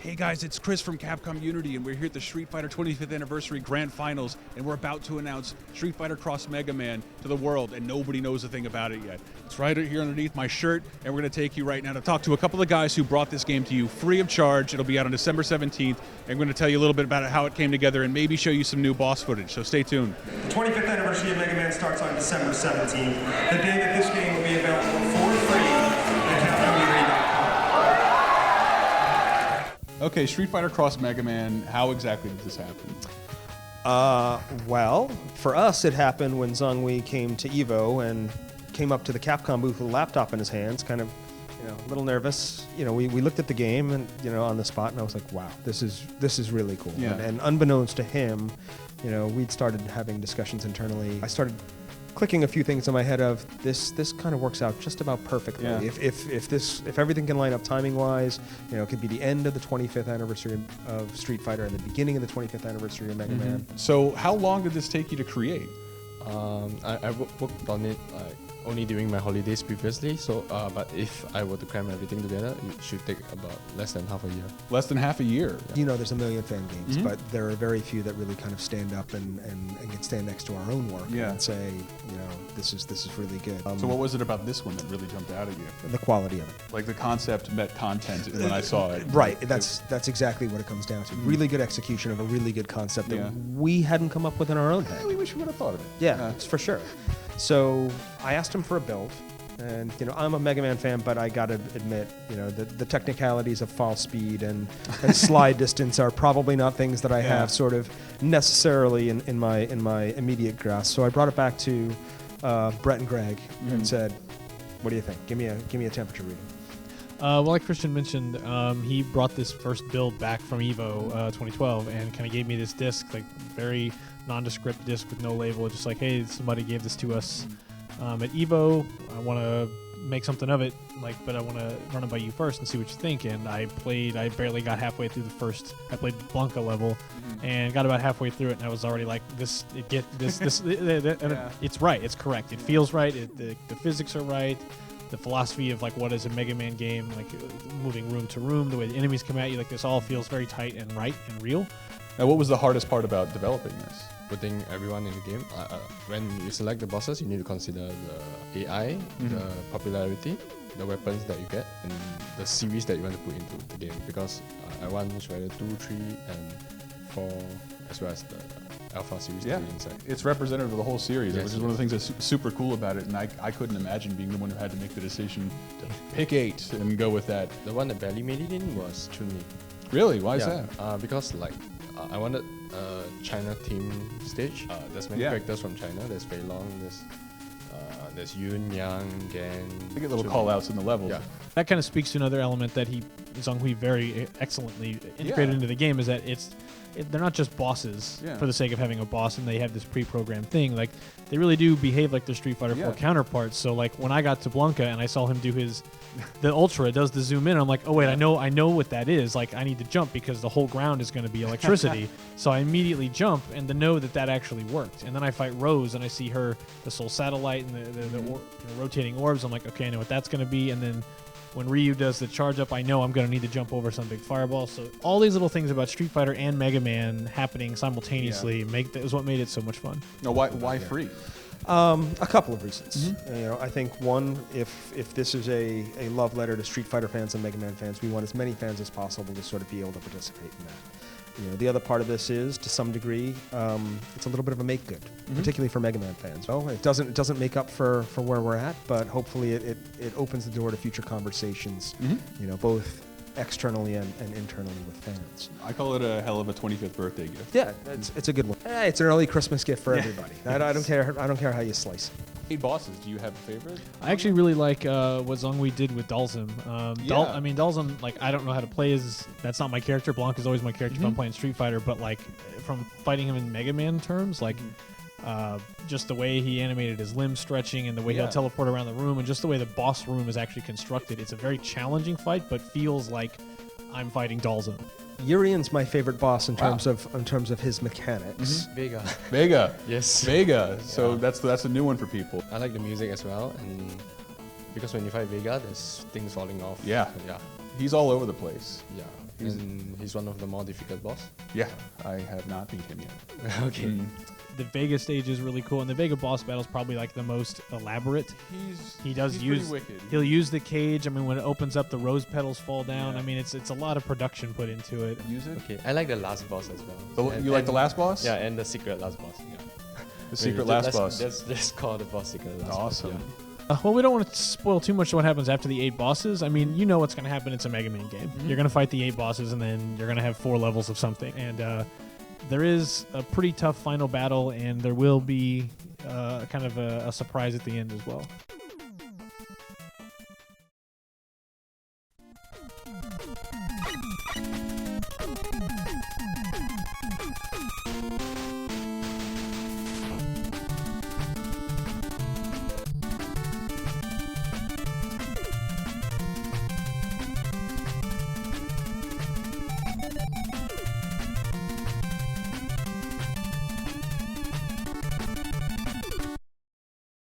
Hey guys, it's Chris from Capcom Unity, and we're here at the Street Fighter 25th Anniversary Grand Finals, and we're about to announce Street Fighter Cross Mega Man to the world, and nobody knows a thing about it yet. It's right here underneath my shirt, and we're going to take you right now to talk to a couple of guys who brought this game to you free of charge. It'll be out on December 17th, and we're going to tell you a little bit about how it came together and maybe show you some new boss footage, so stay tuned. The 25th Anniversary of Mega Man starts on December 17th, the day that this game will be available for free at CapcomUnity.com. Okay, Street Fighter Cross Mega Man, how exactly did this happen? Well, for us, it happened when Zhonghui came to EVO and came up to the Capcom booth with a laptop in his hands, kind of, a little nervous. We looked at the game and, on the spot, and I was like, wow, this is really cool. Yeah. And unbeknownst to him, we'd started having discussions internally. I started clicking a few things in my head of this kind of works out just about perfectly. Yeah. If everything can line up timing wise, it could be the end of the 25th anniversary of Street Fighter and the beginning of the 25th anniversary of Mega Man. So how long did this take you to create? I worked on it only during my holidays previously, so but if I were to cram everything together, it should take about less than half a year. Less than half a year. There's a million fan games, but there are very few that really kind of stand up and can stand next to our own work and say, this is really good. So what was it about this one that really jumped out at you? The quality of it. Like the concept met content when I saw it. Right, that's exactly what it comes down to. Really good execution of a really good concept that we hadn't come up with in our own head. We wish we would have thought of it. Yeah, for sure. So I asked him for a build, and I'm a Mega Man fan, but I gotta admit, the technicalities of fall speed and slide distance are probably not things that I have sort of necessarily in my immediate grasp. So I brought it back to Brett and Greg and said, "What do you think? Give me a temperature reading." Well, like Christian mentioned, he brought this first build back from EVO 2012 and kind of gave me this disc, like very nondescript disc with no label, just like, hey, somebody gave this to us at EVO. I want to make something of it, but I want to run it by you first and see what you think. And I barely got halfway through I played Blanca level and got about halfway through it, and I was already like, it's right, it's correct. It feels right, the physics are right. The philosophy of what is a Mega Man game, moving room to room, the way the enemies come at you, this all feels very tight and right and real. Now, what was the hardest part about developing this? Putting everyone in the game. When you select the bosses, you need to consider the AI, the popularity, the weapons that you get, and the series that you want to put into the game. Because I want Shredder 2, 3, and 4, as well as the Alpha series to be inside. It's representative of the whole series, Yes, which is one of the things that's super cool about it, and I couldn't imagine being the one who had to make the decision to pick 8 and go with that. The one that barely made it in was Chun-li. Really? Why is that? Because I wanted a China theme stage. There's many characters from China. There's Fei Long, there's Yun, Yang, Gan. I get little call-outs in the levels. Yeah. That kind of speaks to another element that Zhonghui very excellently integrated into the game, is that they're not just bosses for the sake of having a boss and they have this pre-programmed thing. They really do behave like their Street Fighter 4 counterparts. So when I got to Blanca and I saw him do the Ultra does the zoom in, I'm like, oh wait, I know what that is. I need to jump because the whole ground is going to be electricity. So I immediately jump, and to know that actually worked. And then I fight Rose and I see the Soul Satellite and the rotating orbs. I'm like, okay, I know what that's going to be. And then when Ryu does the charge up, I know I'm going to need to jump over some big fireball. So all these little things about Street Fighter and Mega Man happening simultaneously is what made it so much fun. No, why free? A couple of reasons. I think one, if this is a love letter to Street Fighter fans and Mega Man fans, we want as many fans as possible to sort of be able to participate in that. The other part of this is, to some degree, it's a little bit of a make good, particularly for Mega Man fans. Well, it doesn't make up for where we're at, but hopefully it opens the door to future conversations, both externally and internally with fans. I call it a hell of a 25th birthday gift. Yeah, it's a good one. It's an early Christmas gift for everybody. I don't care how you slice it. 8 bosses. Do you have a favorite? I actually really like what Zhonghui did with Dalsim. Dalsim, I don't know how to play that's not my character. Blanc is always my character if I'm playing Street Fighter, but from fighting him in Mega Man terms, just the way he animated his limb stretching and the way he'll teleport around the room and just the way the boss room is actually constructed, it's a very challenging fight, but feels like I'm fighting Dalsim. Urian's my favorite boss in terms of his mechanics. Vega. Yes. Vega. So that's a new one for people. I like the music as well, and because when you fight Vega, there's things falling off. Yeah. He's all over the place. Yeah, and he's one of the more difficult boss. Yeah, I have not beat him yet. Okay. The Vega stage is really cool, and the Vega boss battle is probably like the most elaborate. He's pretty wicked. He'll use the cage. I mean, when it opens up, the rose petals fall down. Yeah. I mean, it's a lot of production put into it. Use it. Okay, I like the last boss as well. You like the last boss? Yeah, and the secret last boss. Yeah. The secret last boss. Let's call the boss secret last Awesome. boss. Well, we don't want to spoil too much of what happens after the 8 bosses. I mean, you know what's going to happen. It's a Mega Man game. You're going to fight the 8 bosses, and then you're going to have 4 levels of something. And there is a pretty tough final battle, and there will be kind of a surprise at the end as well.